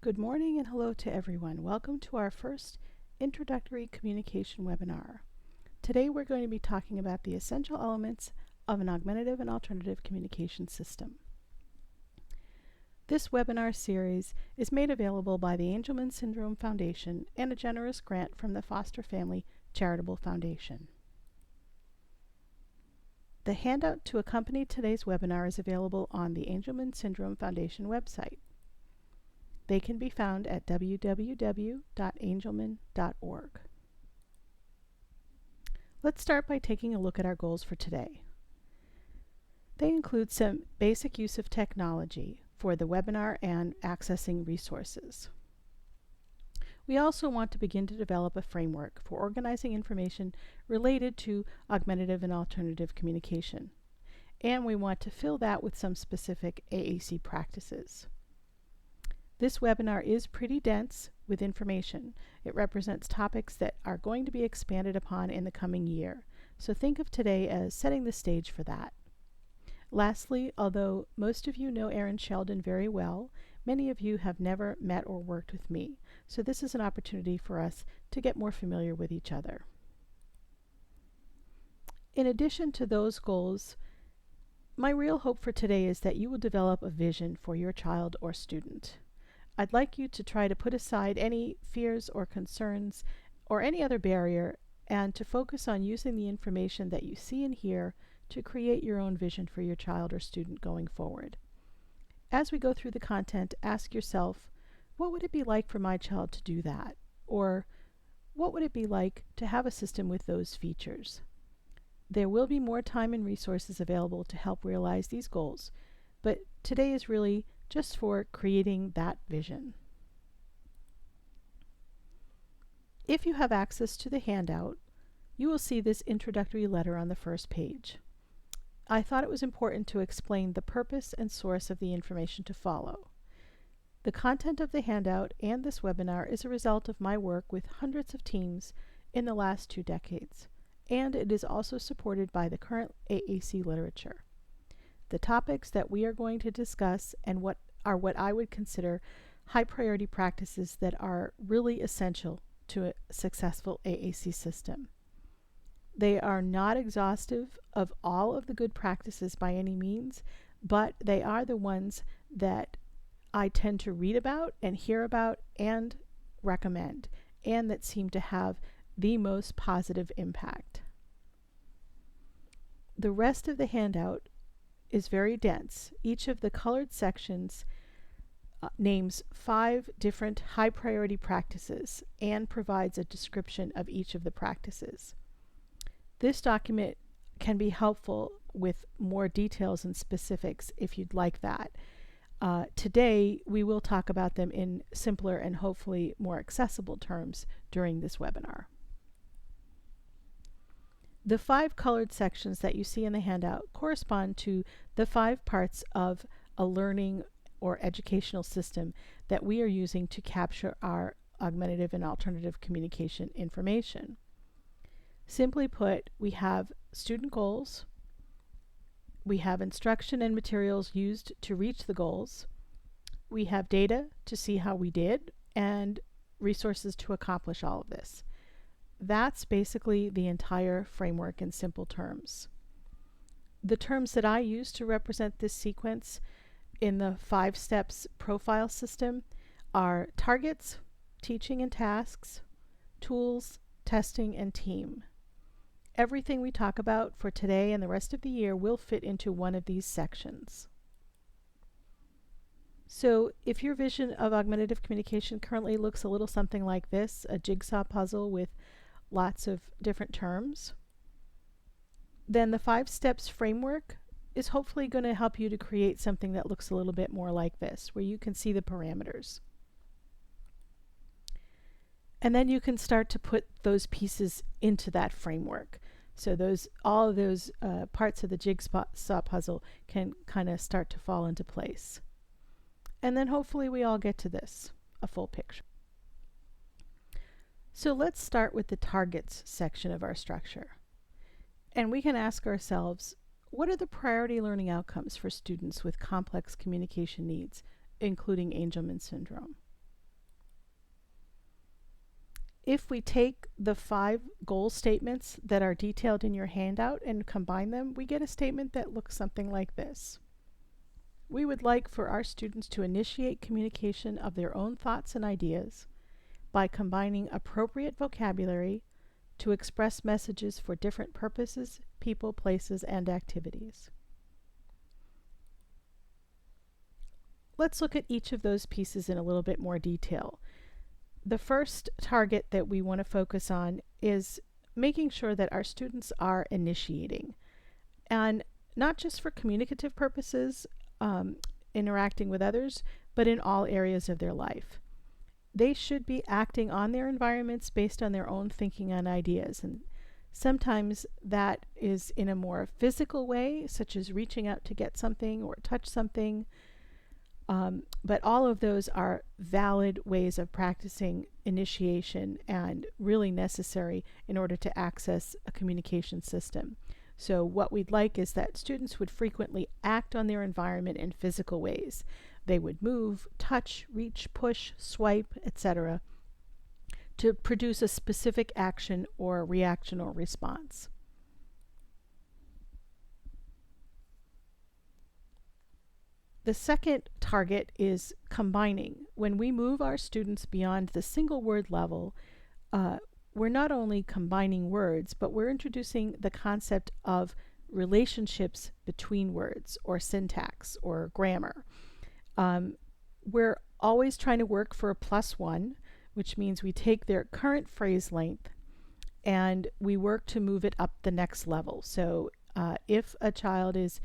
Good morning and hello to everyone. Welcome to our first introductory communication webinar. Today we're going to be talking about the essential elements of an augmentative and alternative communication system. This webinar series is made available by the Angelman Syndrome Foundation and a generous grant from the Foster Family Charitable Foundation. The handout to accompany today's webinar is available on the Angelman Syndrome Foundation website. They can be found at www.angelman.org. Let's start by taking a look at our goals for today. They include some basic use of technology for the webinar and accessing resources. We also want to begin to develop a framework for organizing information related to augmentative and alternative communication. And we want to fill that with some specific AAC practices. This webinar is pretty dense with information. It represents topics that are going to be expanded upon in the coming year. So think of today as setting the stage for that. Lastly, although most of you know Erin Sheldon very well, many of you have never met or worked with me. So this is an opportunity for us to get more familiar with each other. In addition to those goals, my real hope for today is that you will develop a vision for your child or student. I'd like you to try to put aside any fears or concerns or any other barrier and to focus on using the information that you see and hear to create your own vision for your child or student going forward. As we go through the content, ask yourself, what would it be like for my child to do that? Or what would it be like to have a system with those features? There will be more time and resources available to help realize these goals, but today is really just for creating that vision. If you have access to the handout, you will see this introductory letter on the first page. I thought it was important to explain the purpose and source of the information to follow. The content of the handout and this webinar is a result of my work with hundreds of teams in the last 2 decades, and it is also supported by the current AAC literature. The topics that we are going to discuss and what I would consider high priority practices that are really essential to a successful AAC system. They are not exhaustive of all of the good practices by any means, but they are the ones that I tend to read about and hear about and recommend, and that seem to have the most positive impact. The rest of the handout is very dense. Each of the colored sections names 5 different high priority practices and provides a description of each of the practices. This document can be helpful with more details and specifics if you'd like that. Today we will talk about them in simpler and hopefully more accessible terms during this webinar. The 5 colored sections that you see in the handout correspond to the 5 parts of a learning or educational system that we are using to capture our augmentative and alternative communication information. Simply put, we have student goals, we have instruction and materials used to reach the goals, we have data to see how we did, and resources to accomplish all of this. That's basically the entire framework in simple terms. The terms that I use to represent this sequence in the 5 steps profile system are targets, teaching and tasks, tools, testing, and team. Everything we talk about for today and the rest of the year will fit into one of these sections. So if your vision of augmentative communication currently looks a little something like this, a jigsaw puzzle with lots of different terms, then the 5 steps framework is hopefully going to help you to create something that looks a little bit more like this, where you can see the parameters. And then you can start to put those pieces into that framework. So all of those parts of the jigsaw puzzle can kind of start to fall into place. And then hopefully we all get to this, a full picture. So let's start with the targets section of our structure. And we can ask ourselves, what are the priority learning outcomes for students with complex communication needs, including Angelman syndrome? If we take the 5 goal statements that are detailed in your handout and combine them, we get a statement that looks something like this. We would like for our students to initiate communication of their own thoughts and ideas by combining appropriate vocabulary to express messages for different purposes, people, places, and activities. Let's look at each of those pieces in a little bit more detail. The first target that we want to focus on is making sure that our students are initiating, and not just for communicative purposes, interacting with others, but in all areas of their life. They should be acting on their environments based on their own thinking and ideas, and sometimes that is in a more physical way, such as reaching out to get something or touch something. But all of those are valid ways of practicing initiation and really necessary in order to access a communication system. So what we'd like is that students would frequently act on their environment in physical ways. They would move, touch, reach, push, swipe, etc., to produce a specific action or reaction or response. The second target is combining. When we move our students beyond the single word level, we're not only combining words, but we're introducing the concept of relationships between words, or syntax, or grammar. We're always trying to work for a +1, which means we take their current phrase length and we work to move it up the next level. So if a child is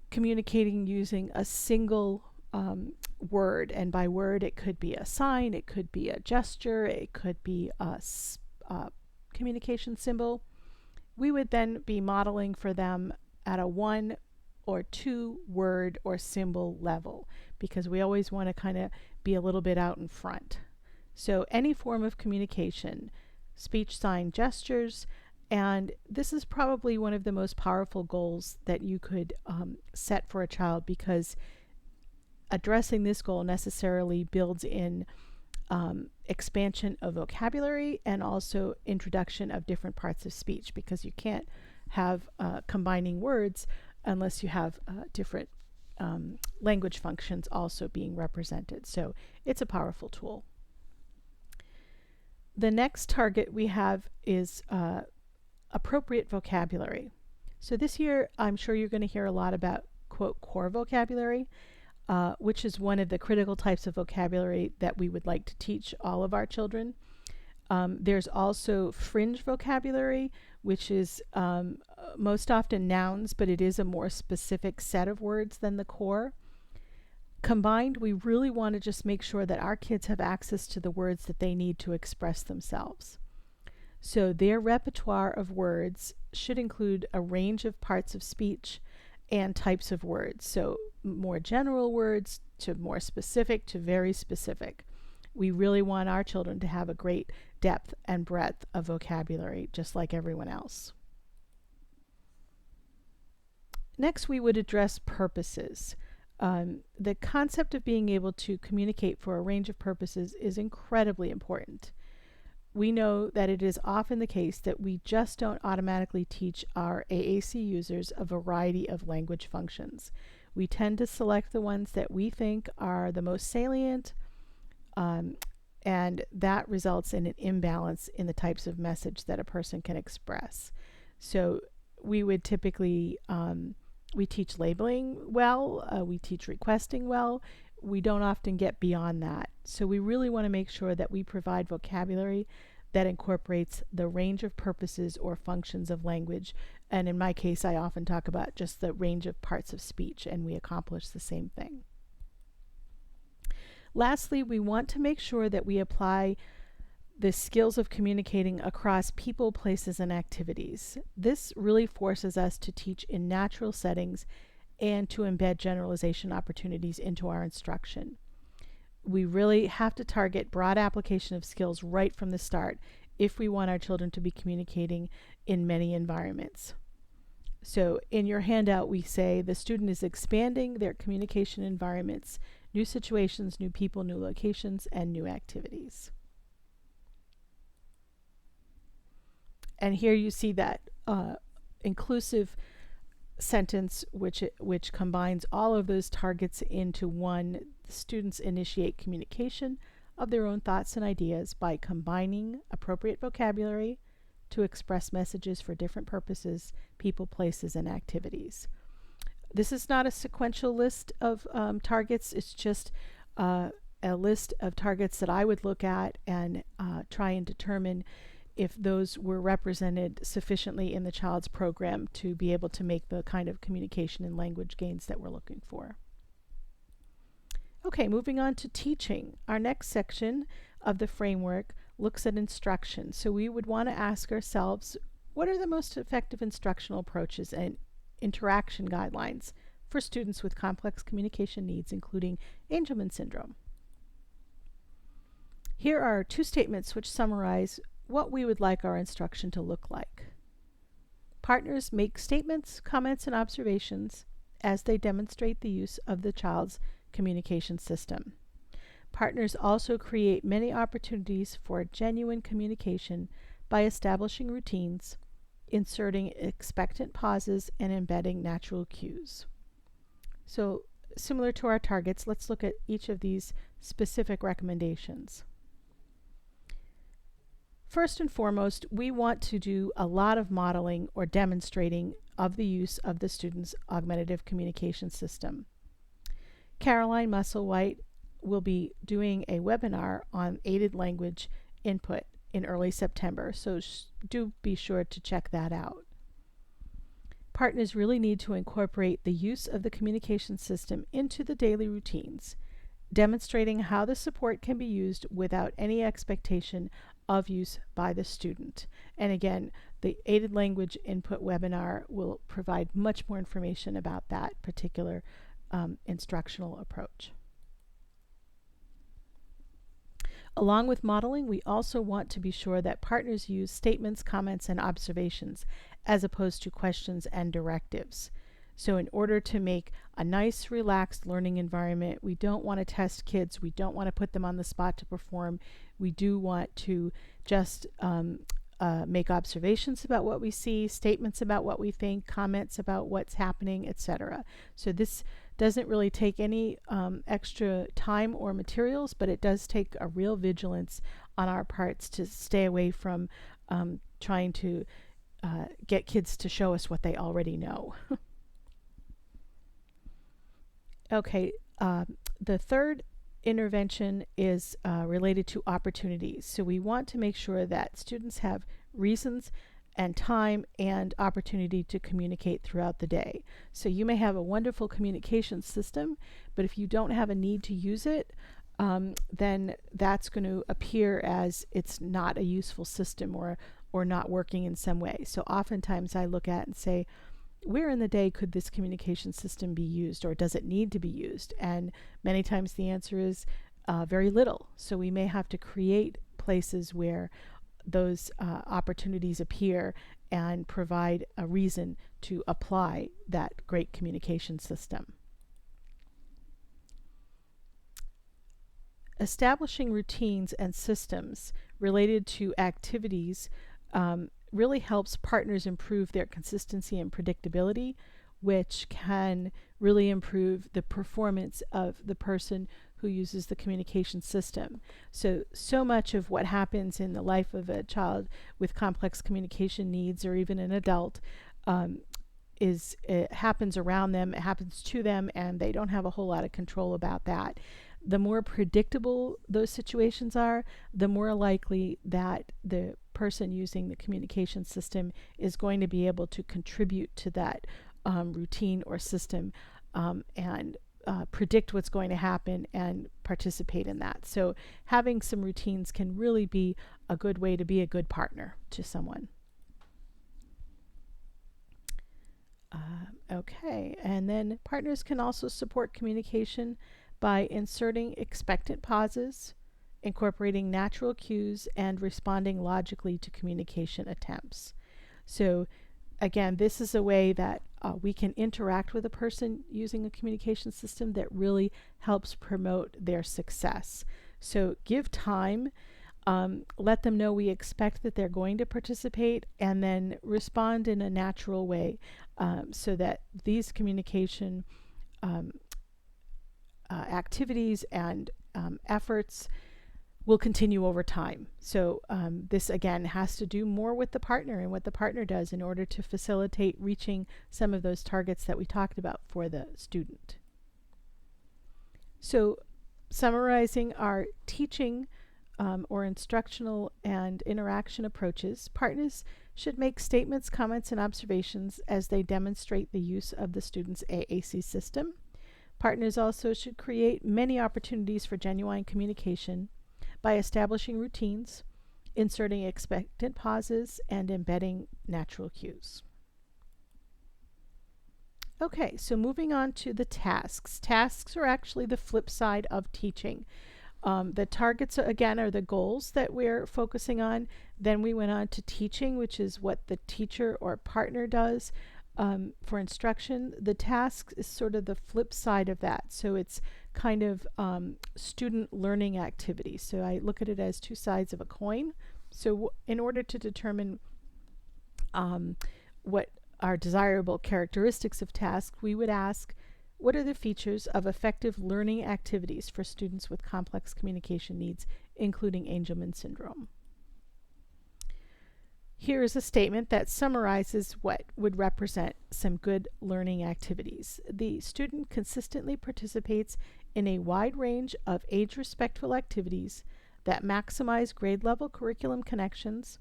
communicating using a single word, and by word it could be a sign, it could be a gesture, it could be a communication symbol, we would then be modeling for them at a 1 or 2 word or symbol level, because we always want to kind of be a little bit out in front. So any form of communication, speech, sign, gestures, and this is probably one of the most powerful goals that you could set for a child, because addressing this goal necessarily builds in expansion of vocabulary and also introduction of different parts of speech, because you can't have combining words unless you have different language functions also being represented. So it's a powerful tool. The next target we have is appropriate vocabulary. So this year, I'm sure you're going to hear a lot about, quote, core vocabulary, which is one of the critical types of vocabulary that we would like to teach all of our children. There's also fringe vocabulary, which is most often nouns, but it is a more specific set of words than the core. Combined, we really want to just make sure that our kids have access to the words that they need to express themselves. So their repertoire of words should include a range of parts of speech and types of words. So more general words to more specific to very specific. We really want our children to have a great depth and breadth of vocabulary, just like everyone else. Next, we would address purposes. The concept of being able to communicate for a range of purposes is incredibly important. We know that it is often the case that we just don't automatically teach our AAC users a variety of language functions. We tend to select the ones that we think are the most salient, and that results in an imbalance in the types of message that a person can express. So we would typically, we teach labeling well, we teach requesting well. We don't often get beyond that. So we really want to make sure that we provide vocabulary that incorporates the range of purposes or functions of language. And in my case, I often talk about just the range of parts of speech, and we accomplish the same thing. Lastly, we want to make sure that we apply the skills of communicating across people, places, and activities. This really forces us to teach in natural settings and to embed generalization opportunities into our instruction. We really have to target broad application of skills right from the start if we want our children to be communicating in many environments. So in your handout, we say the student is expanding their communication environments, new situations, new people, new locations, and new activities. And here you see that inclusive sentence which combines all of those targets into one. Students initiate communication of their own thoughts and ideas by combining appropriate vocabulary to express messages for different purposes, people, places, and activities. This is not a sequential list of targets. It's just a list of targets that I would look at and try and determine if those were represented sufficiently in the child's program to be able to make the kind of communication and language gains that we're looking for. Okay, moving on to teaching. Our next section of the framework looks at instruction. So we would want to ask ourselves, what are the most effective instructional approaches and interaction guidelines for students with complex communication needs, including Angelman syndrome? Here are 2 statements which summarize what we would like our instruction to look like. Partners make statements, comments, and observations as they demonstrate the use of the child's communication system. Partners also create many opportunities for genuine communication by establishing routines, inserting expectant pauses, and embedding natural cues. So, similar to our targets, let's look at each of these specific recommendations. First and foremost, we want to do a lot of modeling or demonstrating of the use of the student's augmentative communication system. Caroline Musselwhite will be doing a webinar on aided language input in early September, so do be sure to check that out. Partners really need to incorporate the use of the communication system into the daily routines, demonstrating how the support can be used without any expectation of use by the student. And again, the aided language input webinar will provide much more information about that particular instructional approach. Along with modeling, we also want to be sure that partners use statements, comments, and observations as opposed to questions and directives. So in order to make a nice, relaxed learning environment, we don't want to test kids. We don't want to put them on the spot to perform. We do want to just make observations about what we see, statements about what we think, comments about what's happening, etc. So this doesn't really take any extra time or materials, but it does take a real vigilance on our parts to stay away from trying to get kids to show us what they already know. Okay, the third intervention is related to opportunities. So we want to make sure that students have reasons and time and opportunity to communicate throughout the day. So you may have a wonderful communication system, but if you don't have a need to use it, then that's going to appear as it's not a useful system or not working in some way. So oftentimes I look at and say, where in the day could this communication system be used, or does it need to be used? And many times the answer is very little. So we may have to create places where those opportunities appear and provide a reason to apply that great communication system. Establishing routines and systems related to activities really helps partners improve their consistency and predictability, which can really improve the performance of the person who uses the communication system. So much of what happens in the life of a child with complex communication needs, or even an adult, it happens around them, it happens to them, and they don't have a whole lot of control about that. The more predictable those situations are, the more likely that the person using the communication system is going to be able to contribute to that routine or system and predict what's going to happen and participate in that. So having some routines can really be a good way to be a good partner to someone. Okay, and then partners can also support communication by inserting expectant pauses, incorporating natural cues, and responding logically to communication attempts. So again, this is a way that we can interact with a person using a communication system that really helps promote their success. So give time let them know we expect that they're going to participate, and then respond in a natural way, so that these communication um, activities and efforts will continue over time. So this again has to do more with the partner and what the partner does in order to facilitate reaching some of those targets that we talked about for the student. So summarizing our teaching or instructional and interaction approaches, partners should make statements, comments, and observations as they demonstrate the use of the student's AAC system. Partners also should create many opportunities for genuine communication by establishing routines, inserting expectant pauses, and embedding natural cues. Okay, so moving on to the tasks. Tasks are actually the flip side of teaching. The targets, again, are the goals that we're focusing on. Then we went on to teaching, which is what the teacher or partner does for instruction. The task is sort of the flip side of that. So it's kind of student learning activities. So I look at it as two sides of a coin. So in order to determine what are desirable characteristics of tasks, we would ask, what are the features of effective learning activities for students with complex communication needs, including Angelman syndrome? Here is a statement that summarizes what would represent some good learning activities. The student consistently participates in a wide range of age-respectful activities that maximize grade-level curriculum connections,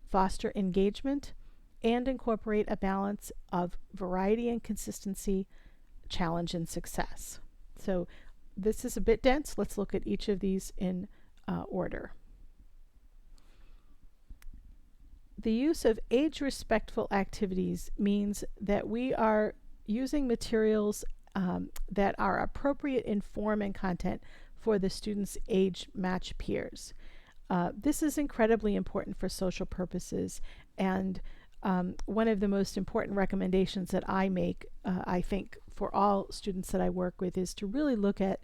foster engagement, and incorporate a balance of variety and consistency, challenge and success. So this is a bit dense. Let's look at each of these in order. The use of age-respectful activities means that we are using materials that are appropriate in form and content for the students' age-matched peers. This is incredibly important for social purposes, and one of the most important recommendations that I make, I think, for all students that I work with, is to really look at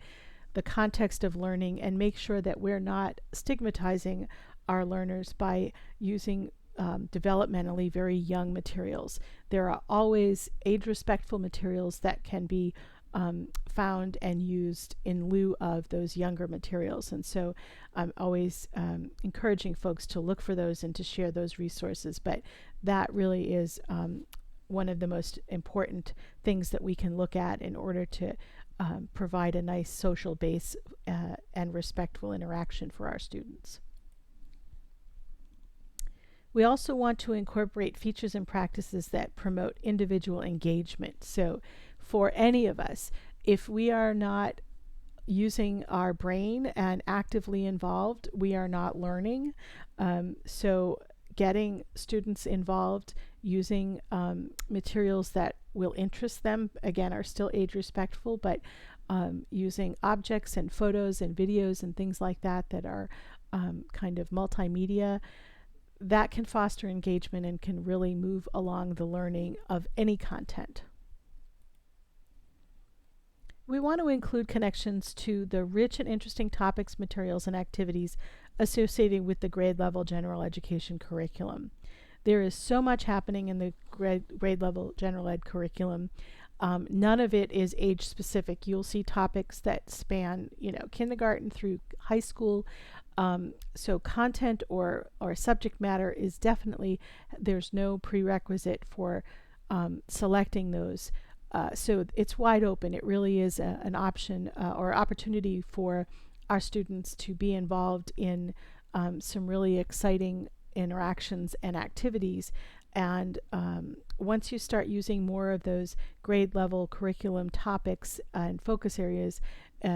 the context of learning and make sure that we're not stigmatizing our learners by using developmentally very young materials. There are always age-respectful materials that can be found and used in lieu of those younger materials. And so I'm always encouraging folks to look for those and to share those resources. But that really is one of the most important things that we can look at in order to provide a nice social base and respectful interaction for our students. We also want to incorporate features and practices that promote individual engagement. So for any of us, if we are not using our brain and actively involved, we are not learning. So getting students involved, using materials that will interest them, again, are still age respectful, but using objects and photos and videos and things like that that are kind of multimedia, that can foster engagement and can really move along the learning of any content. We want to include connections to the rich and interesting topics, materials, and activities associated with the grade level general education curriculum. There is so much happening in the grade level general ed curriculum. None of it is age specific. You'll see topics that span, kindergarten through high school. So content or subject matter is definitely, there's no prerequisite for selecting those. So it's wide open. It really is an option or opportunity for our students to be involved in some really exciting interactions and activities. And once you start using more of those grade level curriculum topics and focus areas,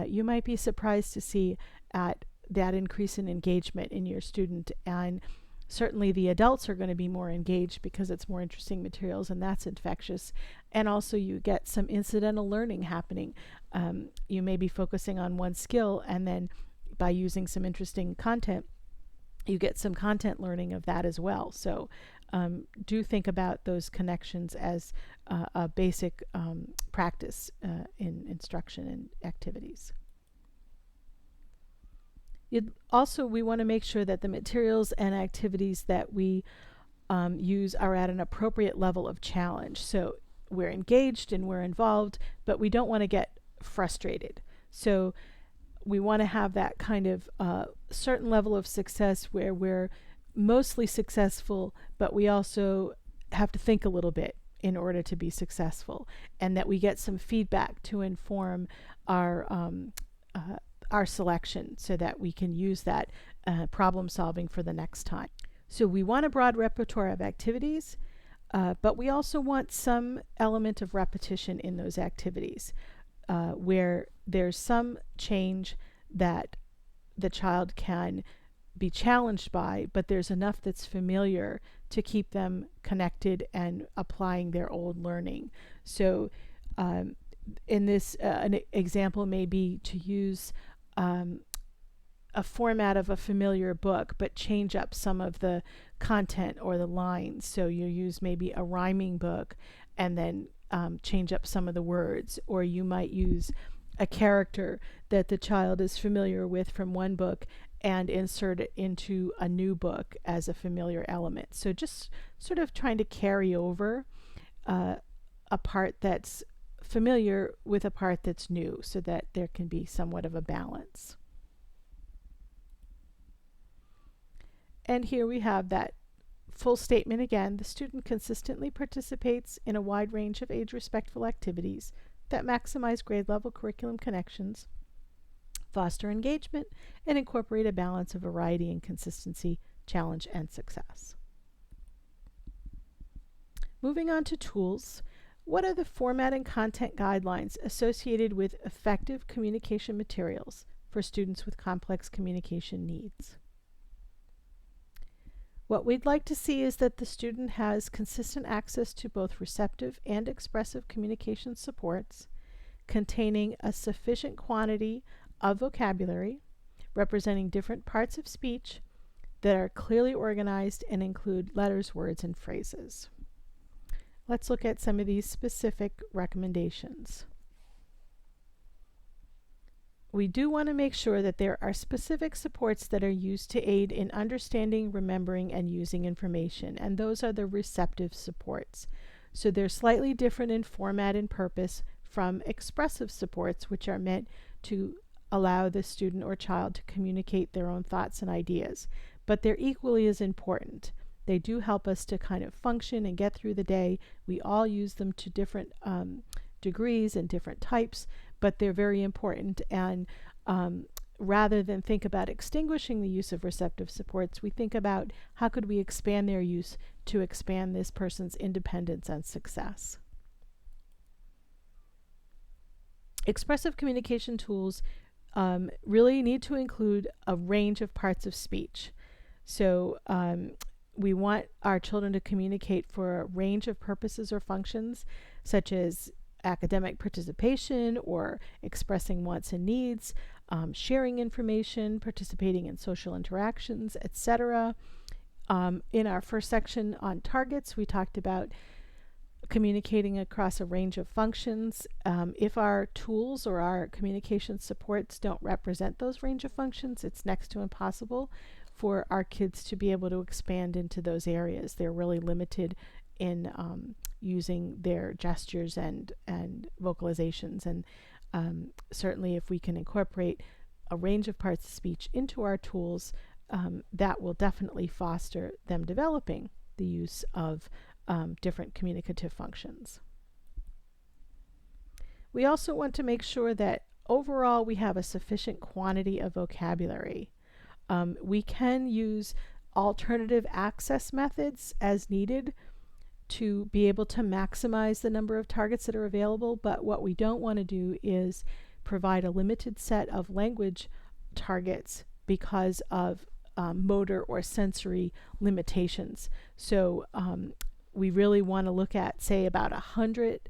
you might be surprised to see at that increase in engagement in your student. And certainly the adults are going to be more engaged because it's more interesting materials, and that's infectious. And also you get some incidental learning happening. You may be focusing on one skill, and then by using some interesting content, you get some content learning of that as well. So do think about those connections as a basic practice in instruction and activities. We want to make sure that the materials and activities that we use are at an appropriate level of challenge. So we're engaged and we're involved, but we don't want to get frustrated. So we want to have that kind of certain level of success where we're mostly successful, but we also have to think a little bit in order to be successful, and that we get some feedback to inform our selection so that we can use that problem solving for the next time. So we want a broad repertoire of activities, but we also want some element of repetition in those activities where there's some change that the child can be challenged by, but there's enough that's familiar to keep them connected and applying their old learning. So in this, an example may be to use a format of a familiar book, but change up some of the content or the lines. So you use maybe a rhyming book and then change up some of the words, or you might use a character that the child is familiar with from one book and insert it into a new book as a familiar element. So just sort of trying to carry over a part that's familiar with a part that's new so that there can be somewhat of a balance. And here we have that full statement again. The student consistently participates in a wide range of age-respectful activities that maximize grade level curriculum connections, foster engagement, and incorporate a balance of variety and consistency, challenge, and success. Moving on to tools. What are the format and content guidelines associated with effective communication materials for students with complex communication needs? What we'd like to see is that the student has consistent access to both receptive and expressive communication supports containing a sufficient quantity of vocabulary representing different parts of speech that are clearly organized and include letters, words, and phrases. Let's look at some of these specific recommendations. We do want to make sure that there are specific supports that are used to aid in understanding, remembering, and using information, and those are the receptive supports. So they're slightly different in format and purpose from expressive supports, which are meant to allow the student or child to communicate their own thoughts and ideas, but they're equally as important. They do help us to kind of function and get through the day. We all use them to different degrees and different types, but they're very important, and rather than think about extinguishing the use of receptive supports, we think about how could we expand their use to expand this person's independence and success. Expressive communication tools really need to include a range of parts of speech. So we want our children to communicate for a range of purposes or functions, such as academic participation or expressing wants and needs, sharing information, participating in social interactions, etc. In our first section on targets, we talked about communicating across a range of functions. If our tools or our communication supports don't represent those range of functions, it's next to impossible for our kids to be able to expand into those areas. They're really limited in using their gestures and vocalizations, and certainly if we can incorporate a range of parts of speech into our tools, that will definitely foster them developing the use of different communicative functions. We also want to make sure that overall we have a sufficient quantity of vocabulary. We can use alternative access methods as needed to be able to maximize the number of targets that are available, but what we don't want to do is provide a limited set of language targets because of motor or sensory limitations. So we really want to look at, say, about 100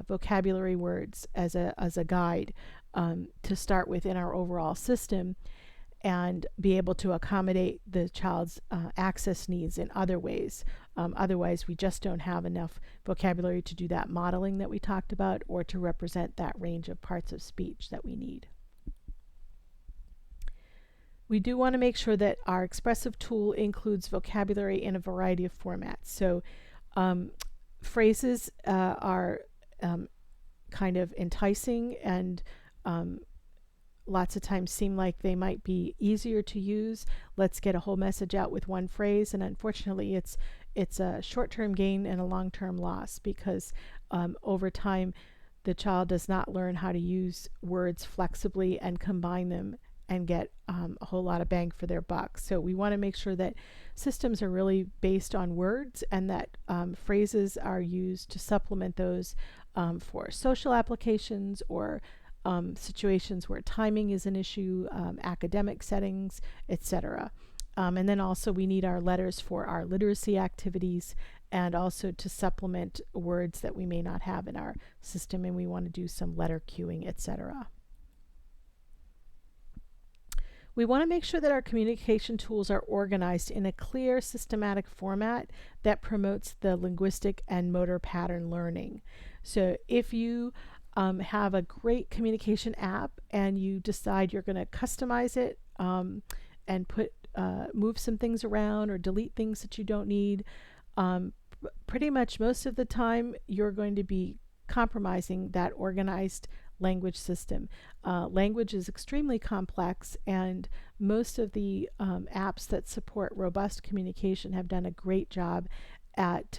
vocabulary words as a guide to start with in our overall system, and be able to accommodate the child's access needs in other ways. Otherwise, we just don't have enough vocabulary to do that modeling that we talked about, or to represent that range of parts of speech that we need. We do want to make sure that our expressive tool includes vocabulary in a variety of formats. So phrases are kind of enticing and lots of times seem like they might be easier to use. Let's get a whole message out with one phrase, and unfortunately it's a short-term gain and a long-term loss, because over time the child does not learn how to use words flexibly and combine them and get a whole lot of bang for their buck. So we want to make sure that systems are really based on words, and that phrases are used to supplement those for social applications or situations where timing is an issue, academic settings, etc. And then also we need our letters for our literacy activities, and also to supplement words that we may not have in our system, and we want to do some letter cueing, etc. We want to make sure that our communication tools are organized in a clear, systematic format that promotes the linguistic and motor pattern learning. So if you have a great communication app and you decide you're going to customize it and move some things around or delete things that you don't need, pretty much most of the time you're going to be compromising that organized language system. Language is extremely complex, and most of the apps that support robust communication have done a great job at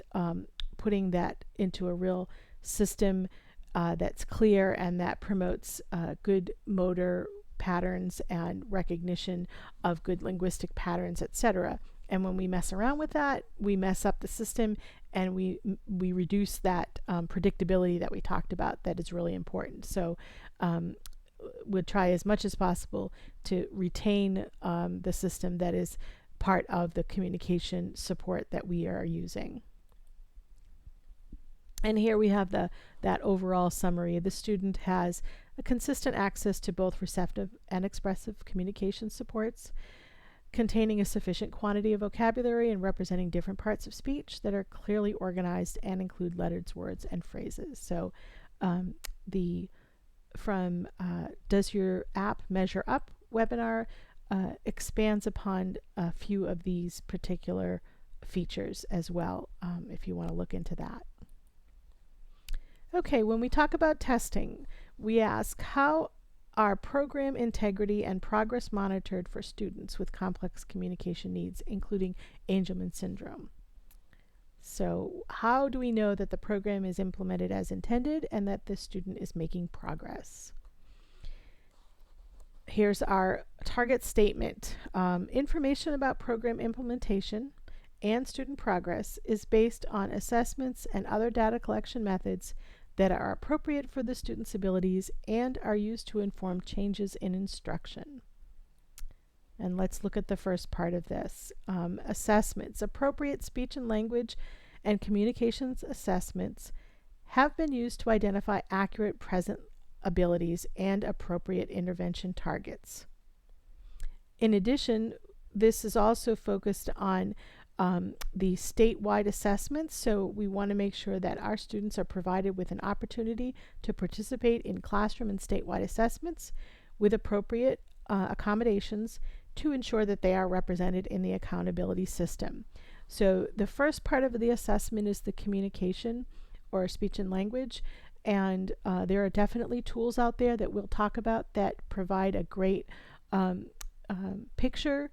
putting that into a real system that's clear and that promotes good motor patterns and recognition of good linguistic patterns, etc. And when we mess around with that, we mess up the system, and we reduce that predictability that we talked about that is really important. So we'll try as much as possible to retain the system that is part of the communication support that we are using. And here we have that overall summary. The student has a consistent access to both receptive and expressive communication supports, containing a sufficient quantity of vocabulary and representing different parts of speech that are clearly organized and include lettered words and phrases. So Does Your App Measure Up webinar expands upon a few of these particular features as well, if you want to look into that. Okay, when we talk about testing, we ask, how are program integrity and progress monitored for students with complex communication needs, including Angelman syndrome? So how do we know that the program is implemented as intended and that the student is making progress? Here's our target statement. Information about program implementation and student progress is based on assessments and other data collection methods that are appropriate for the student's abilities and are used to inform changes in instruction. And let's look at the first part of this. Assessments. Appropriate speech and language and communications assessments have been used to identify accurate present abilities and appropriate intervention targets. In addition, this is also focused on the statewide assessments, so we want to make sure that our students are provided with an opportunity to participate in classroom and statewide assessments with appropriate accommodations to ensure that they are represented in the accountability system. So the first part of the assessment is the communication or speech and language, and there are definitely tools out there that we'll talk about that provide a great picture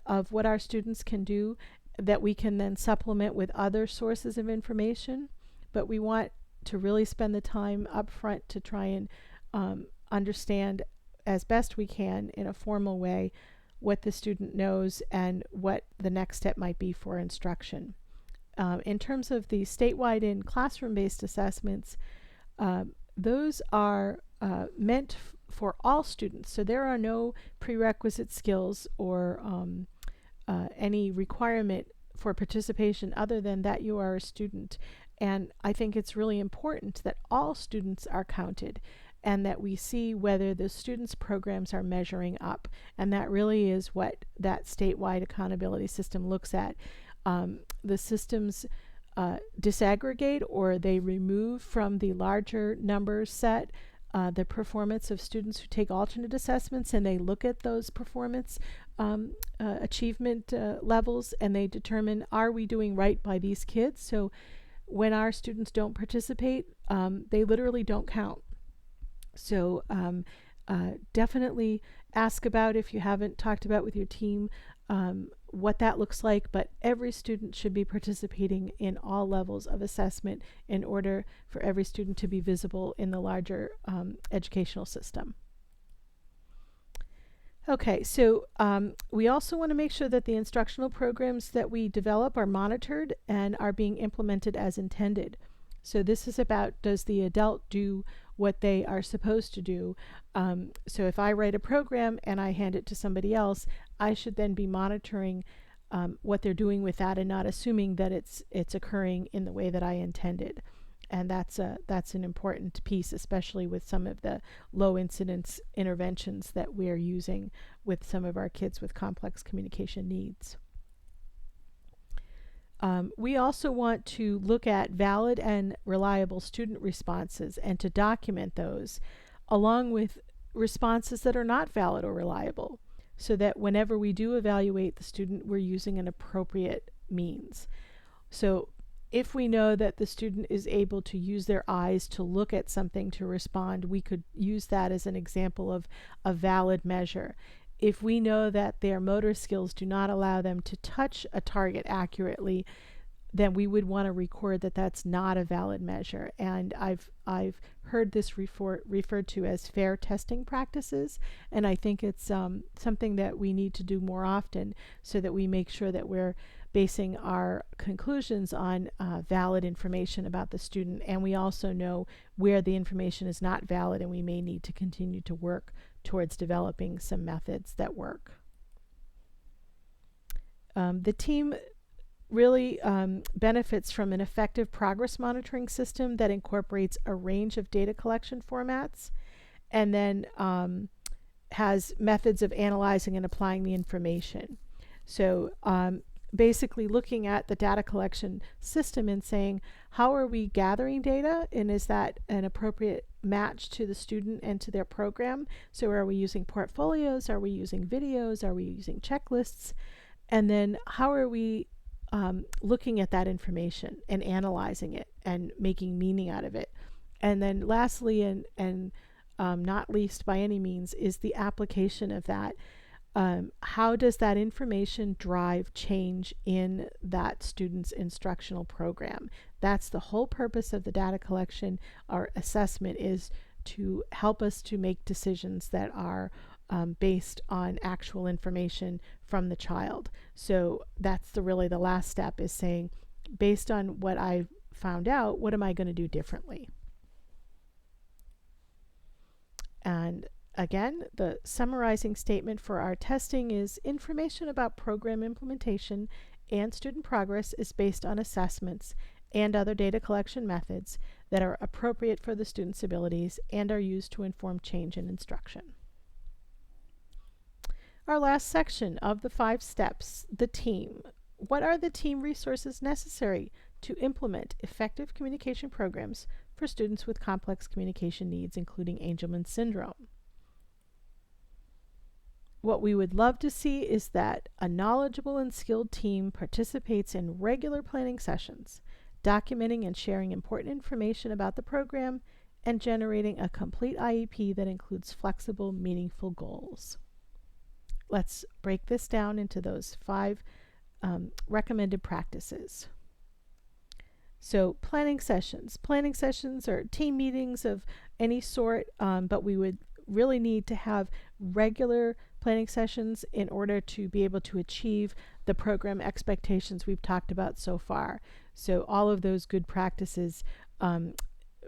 of what our students can do, that we can then supplement with other sources of information. But we want to really spend the time up front to try and understand as best we can in a formal way what the student knows and what the next step might be for instruction. In terms of the statewide and classroom-based assessments, those are meant for all students. So there are no prerequisite skills or any requirement for participation other than that you are a student. And I think it's really important that all students are counted and that we see whether the students' programs are measuring up. And that really is what that statewide accountability system looks at. The systems disaggregate, or they remove from the larger numbers set the performance of students who take alternate assessments, and they look at those performance achievement levels, and they determine, are we doing right by these kids? So when our students don't participate, they literally don't count. So definitely ask about, if you haven't talked about with your team, what that looks like, but every student should be participating in all levels of assessment in order for every student to be visible in the larger educational system. Okay, so we also want to make sure that the instructional programs that we develop are monitored and are being implemented as intended. So this is about, does the adult do what they are supposed to do? So if I write a program and I hand it to somebody else, I should then be monitoring what they're doing with that and not assuming that it's occurring in the way that I intended. And that's an important piece, especially with some of the low incidence interventions that we're using with some of our kids with complex communication needs. We also want to look at valid and reliable student responses and to document those, along with responses that are not valid or reliable, so that whenever we do evaluate the student, we're using an appropriate means. So if we know that the student is able to use their eyes to look at something to respond, we could use that as an example of a valid measure. If we know that their motor skills do not allow them to touch a target accurately, then we would want to record that that's not a valid measure. And I've heard this referred to as fair testing practices, and I think it's something that we need to do more often, so that we make sure that we're basing our conclusions on valid information about the student, and we also know where the information is not valid, and we may need to continue to work towards developing some methods that work. The team really benefits from an effective progress monitoring system that incorporates a range of data collection formats, and then has methods of analyzing and applying the information. So basically looking at the data collection system and saying, how are we gathering data, and is that an appropriate match to the student and to their program? So are we using portfolios? Are we using videos? Are we using checklists? And then how are we looking at that information and analyzing it and making meaning out of it? And then lastly, and not least by any means, is the application of that. How does that information drive change in that student's instructional program? That's the whole purpose of the data collection. Our assessment is to help us to make decisions that are based on actual information from the child. So that's really the last step, is saying, based on what I found out, what am I going to do differently? And again, the summarizing statement for our testing is, information about program implementation and student progress is based on assessments and other data collection methods that are appropriate for the student's abilities and are used to inform change in instruction. Our last section of the 5 steps, the team. What are the team resources necessary to implement effective communication programs for students with complex communication needs, including Angelman syndrome? What we would love to see is that a knowledgeable and skilled team participates in regular planning sessions, documenting and sharing important information about the program, and generating a complete IEP that includes flexible, meaningful goals. Let's break this down into those 5 recommended practices. So planning sessions. Planning sessions are team meetings of any sort, but we would really need to have regular planning sessions in order to be able to achieve the program expectations we've talked about so far. So all of those good practices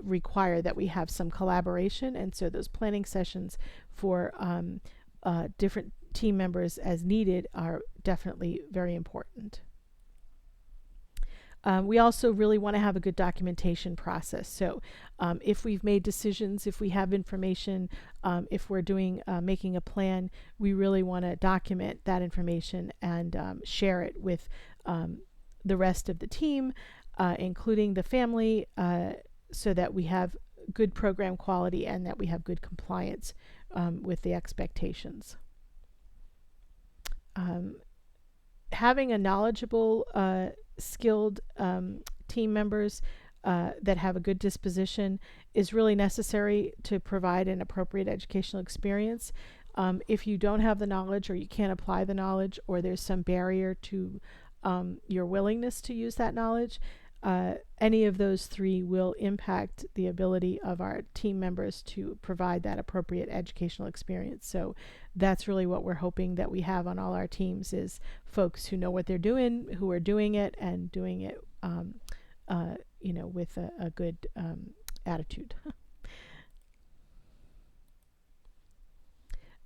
require that we have some collaboration, and so those planning sessions for different team members as needed are definitely very important. We also really want to have a good documentation process. So if we've made decisions, if we have information, if we're making a plan, we really want to document that information and share it with the rest of the team, including the family, so that we have good program quality and that we have good compliance with the expectations. Having a knowledgeable, skilled team members that have a good disposition is really necessary to provide an appropriate educational experience. If you don't have the knowledge, or you can't apply the knowledge, or there's some barrier to your willingness to use that knowledge, any of those three will impact the ability of our team members to provide that appropriate educational experience. So that's really what we're hoping that we have on all our teams, is folks who know what they're doing, who are doing it, and doing it with a good attitude.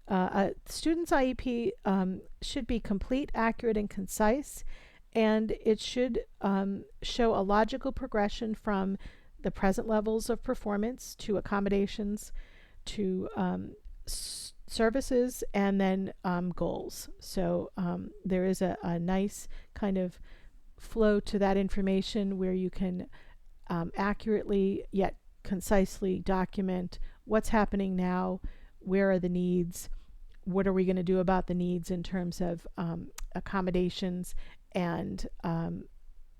A student's IEP should be complete, accurate, and concise, and it should show a logical progression from the present levels of performance to accommodations to services, and then goals. So there is a nice kind of flow to that information where you can accurately yet concisely document what's happening now, where are the needs, what are we going to do about the needs in terms of accommodations and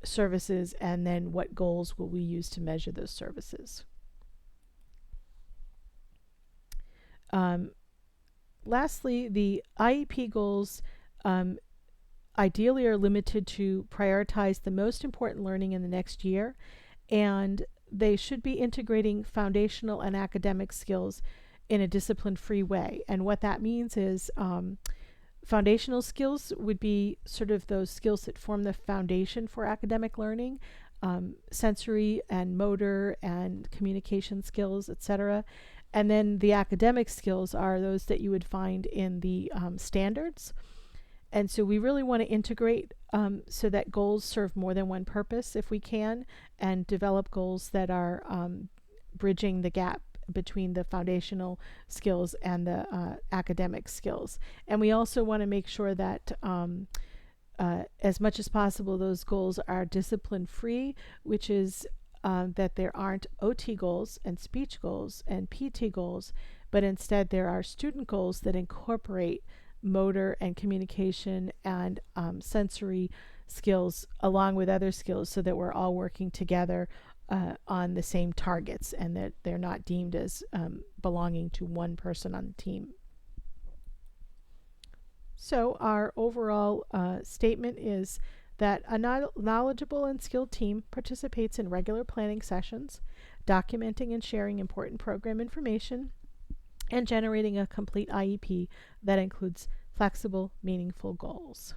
services, and then what goals will we use to measure those services. Lastly, the IEP goals ideally are limited to prioritize the most important learning in the next year, and they should be integrating foundational and academic skills in a discipline-free way. And what that means is foundational skills would be sort of those skills that form the foundation for academic learning, sensory and motor and communication skills, etc. And then the academic skills are those that you would find in the standards. And so we really want to integrate so that goals serve more than one purpose if we can, and develop goals that are bridging the gap between the foundational skills and the academic skills. And we also want to make sure that as much as possible those goals are discipline free, which is that there aren't OT goals and speech goals and PT goals, but instead there are student goals that incorporate motor and communication and sensory skills along with other skills, so that we're all working together on the same targets, and that they're not deemed as belonging to one person on the team. So our overall statement is that a knowledgeable and skilled team participates in regular planning sessions, documenting and sharing important program information, and generating a complete IEP that includes flexible, meaningful goals.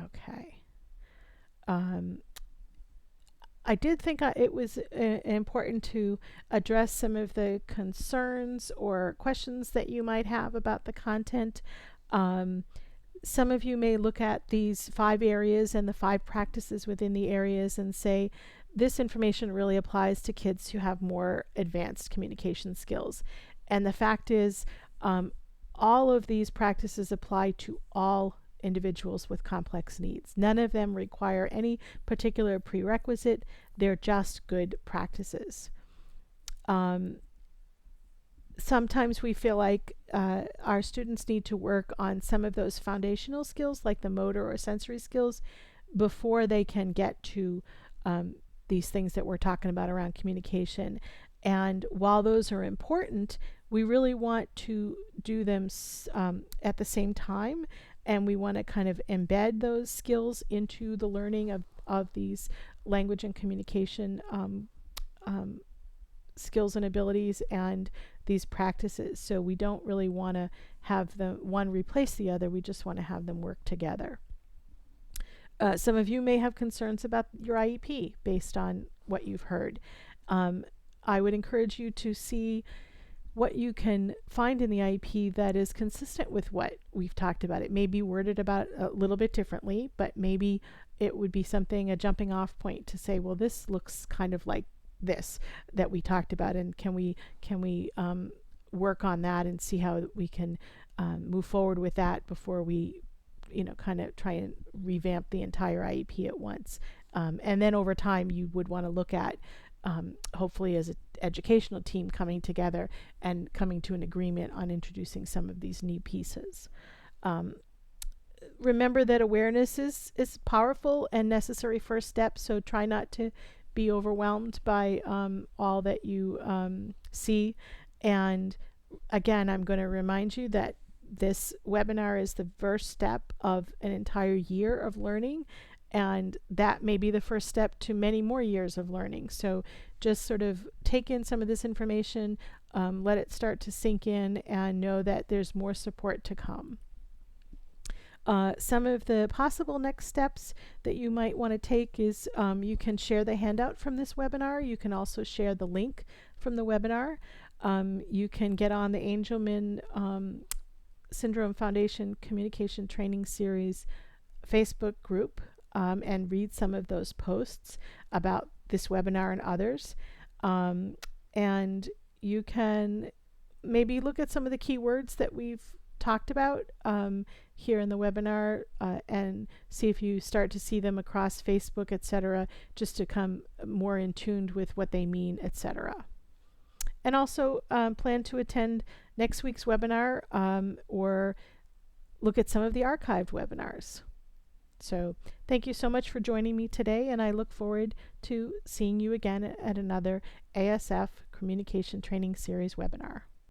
Okay. I did think it was important to address some of the concerns or questions that you might have about the content. Some of you may look at these 5 areas and the 5 practices within the areas and say, this information really applies to kids who have more advanced communication skills. And the fact is, all of these practices apply to all individuals with complex needs. None of them require any particular prerequisite. They're just good practices. Sometimes we feel like our students need to work on some of those foundational skills, like the motor or sensory skills, before they can get to these things that we're talking about around communication. And while those are important, we really want to do them at the same time, and we want to kind of embed those skills into the learning of these language and communication skills and abilities and these practices. So we don't really want to have the one replace the other. We just want to have them work together. Some of you may have concerns about your IEP based on what you've heard. I would encourage you to see what you can find in the IEP that is consistent with what we've talked about. It may be worded about a little bit differently, but maybe it would be something, a jumping off point to say, well, this looks kind of like this that we talked about, and can we work on that and see how we can move forward with that before we kind of try and revamp the entire IEP at once. And then over time, you would want to look at, hopefully as an educational team, coming together and coming to an agreement on introducing some of these new pieces. Remember that awareness is powerful and necessary first step, so try not to be overwhelmed by all that you see. And again, I'm going to remind you that this webinar is the first step of an entire year of learning, and that may be the first step to many more years of learning. So just sort of take in some of this information, let it start to sink in, and know that there's more support to come. Some of the possible next steps that you might want to take is you can share the handout from this webinar. You can also share the link from the webinar. You can get on the Angelman Syndrome Foundation Communication Training Series Facebook group and read some of those posts about this webinar and others. And you can maybe look at some of the keywords that we've talked about here in the webinar and see if you start to see them across Facebook, etc., just to come more in tune with what they mean, etc. And also plan to attend next week's webinar or look at some of the archived webinars. So thank you so much for joining me today, and I look forward to seeing you again at another ASF Communication Training Series webinar.